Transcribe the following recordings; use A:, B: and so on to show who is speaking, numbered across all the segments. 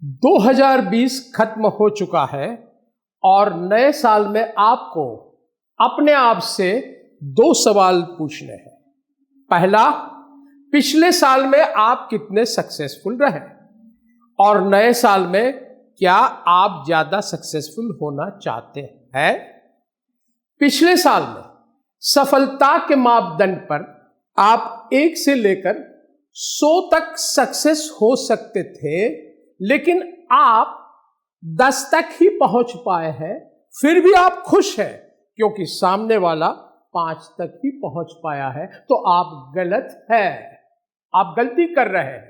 A: 2020 खत्म हो चुका है और नए साल में आपको अपने आप से दो सवाल पूछने हैं। पहला, पिछले साल में आप कितने सक्सेसफुल रहे और नए साल में क्या आप ज्यादा सक्सेसफुल होना चाहते हैं। पिछले साल में सफलता के मापदंड पर आप 1 से लेकर 100 तक सक्सेस हो सकते थे, लेकिन आप 10 तक ही पहुंच पाए हैं। फिर भी आप खुश हैं क्योंकि सामने वाला 5 तक ही पहुंच पाया है। तो आप गलत है, आप गलती कर रहे हैं,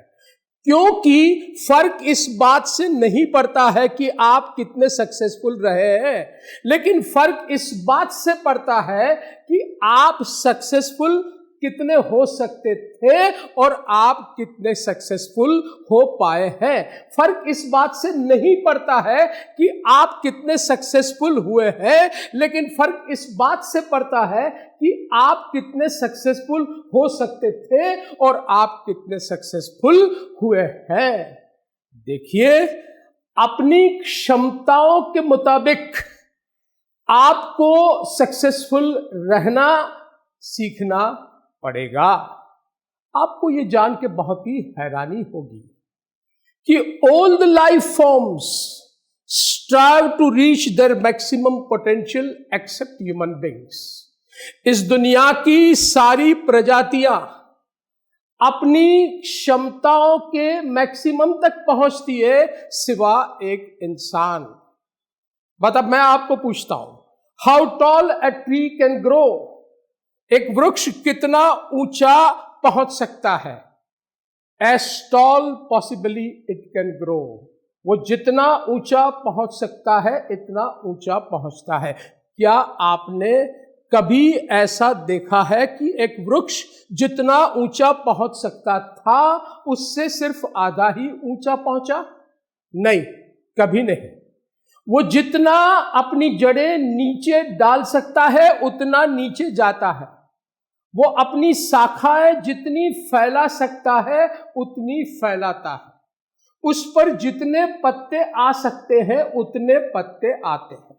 A: क्योंकि फर्क इस बात से नहीं पड़ता है कि आप कितने सक्सेसफुल रहे हैं, लेकिन फर्क इस बात से पड़ता है कि आप सक्सेसफुल कितने हो सकते थे और आप कितने सक्सेसफुल हो पाए हैं। फर्क इस बात से नहीं पड़ता है कि आप कितने सक्सेसफुल हुए हैं, लेकिन फर्क इस बात से पड़ता है कि आप कितने सक्सेसफुल हो सकते थे और आप कितने सक्सेसफुल हुए हैं। देखिए, अपनी क्षमताओं के मुताबिक आपको सक्सेसफुल रहना सीखना पड़ेगा। आपको यह जान के बहुत ही हैरानी होगी कि all the life forms strive to reach their maximum potential except human beings. इस दुनिया की सारी प्रजातियां अपनी क्षमताओं के मैक्सिमम तक पहुंचती है, सिवा एक इंसान। मतलब मैं आपको पूछता हूं, how tall a tree can grow. एक वृक्ष कितना ऊंचा पहुंच सकता है? As tall possibly it can grow. वो जितना ऊंचा पहुंच सकता है इतना ऊंचा पहुंचता है। क्या आपने कभी ऐसा देखा है कि एक वृक्ष जितना ऊंचा पहुंच सकता था उससे सिर्फ आधा ही ऊंचा पहुंचा? नहीं, कभी नहीं। वो जितना अपनी जड़ें नीचे डाल सकता है उतना नीचे जाता है। वो अपनी शाखाएं जितनी फैला सकता है उतनी फैलाता है। उस पर जितने पत्ते आ सकते हैं उतने पत्ते आते हैं।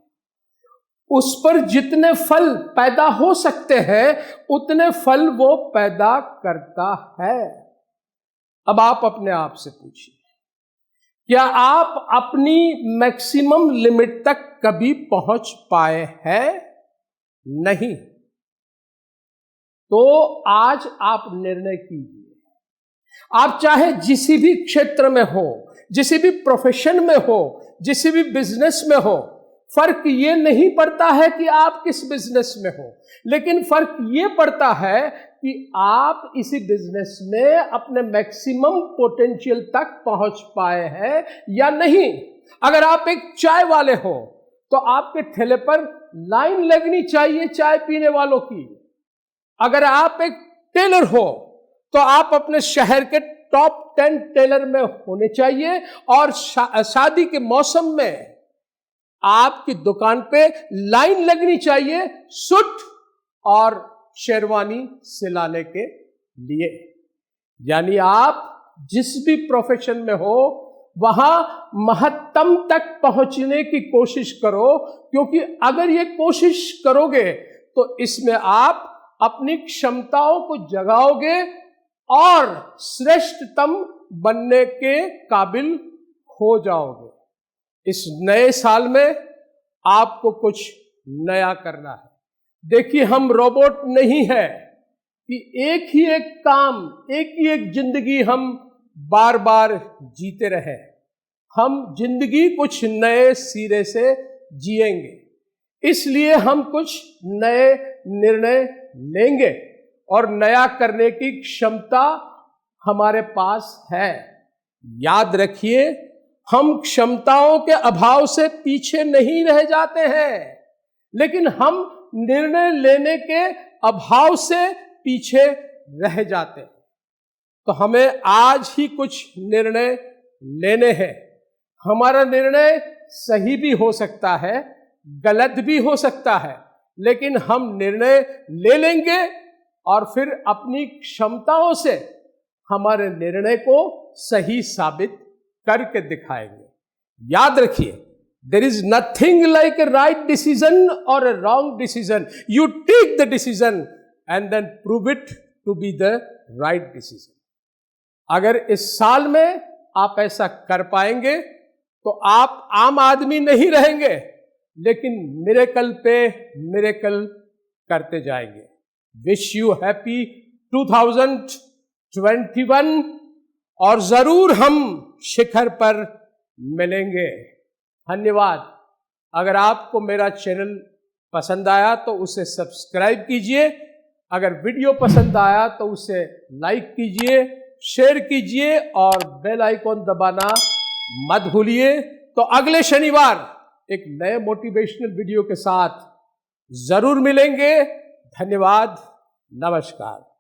A: उस पर जितने फल पैदा हो सकते हैं उतने फल वो पैदा करता है। अब आप अपने आप से पूछिए, क्या आप अपनी मैक्सिमम लिमिट तक कभी पहुंच पाए हैं? नहीं। तो आज आप निर्णय कीजिए। आप चाहे जिस भी क्षेत्र में हो, जिस भी प्रोफेशन में हो, जिस भी बिजनेस में हो, फर्क ये नहीं पड़ता है कि आप किस बिजनेस में हो, लेकिन फर्क ये पड़ता है कि आप इसी बिजनेस में अपने मैक्सिमम पोटेंशियल तक पहुंच पाए हैं या नहीं। अगर आप एक चाय वाले हो तो आपके ठेले पर लाइन लगनी चाहिए चाय पीने वालों की। अगर आप एक टेलर हो तो आप अपने शहर के टॉप 10 टेलर में होने चाहिए और शादी के मौसम में आपकी दुकान पे लाइन लगनी चाहिए सूट और शेरवानी सिलाने के लिए। यानी आप जिस भी प्रोफेशन में हो वहां महत्तम तक पहुंचने की कोशिश करो, क्योंकि अगर ये कोशिश करोगे तो इसमें आप अपनी क्षमताओं को जगाओगे और श्रेष्ठतम बनने के काबिल हो जाओगे। इस नए साल में आपको कुछ नया करना है। देखिए, हम रोबोट नहीं है कि एक ही एक काम, एक ही एक जिंदगी हम बार बार जीते रहे। हम जिंदगी कुछ नए सिरे से जिएंगे, इसलिए हम कुछ नए निर्णय लेंगे और नया करने की क्षमता हमारे पास है। याद रखिए, हम क्षमताओं के अभाव से पीछे नहीं रह जाते हैं, लेकिन हम निर्णय लेने के अभाव से पीछे रह जाते हैं। तो हमें आज ही कुछ निर्णय लेने हैं। हमारा निर्णय सही भी हो सकता है, गलत भी हो सकता है, लेकिन हम निर्णय ले लेंगे और फिर अपनी क्षमताओं से हमारे निर्णय को सही साबित करके दिखाएंगे। याद रखिए, there is nothing like a right decision और a wrong decision. You take the decision and then prove it to be the right decision. अगर इस साल में आप ऐसा कर पाएंगे तो आप आम आदमी नहीं रहेंगे, लेकिन मिरेकल पे मिरेकल करते जाएंगे। विश यू हैप्पी 2021 और जरूर हम शिखर पर मिलेंगे। धन्यवाद। अगर आपको मेरा चैनल पसंद आया तो उसे सब्सक्राइब कीजिए, अगर वीडियो पसंद आया तो उसे लाइक कीजिए, शेयर कीजिए और बेल आइकॉन दबाना मत भूलिए। तो अगले शनिवार एक नए मोटिवेशनल वीडियो के साथ जरूर मिलेंगे। धन्यवाद। नमस्कार।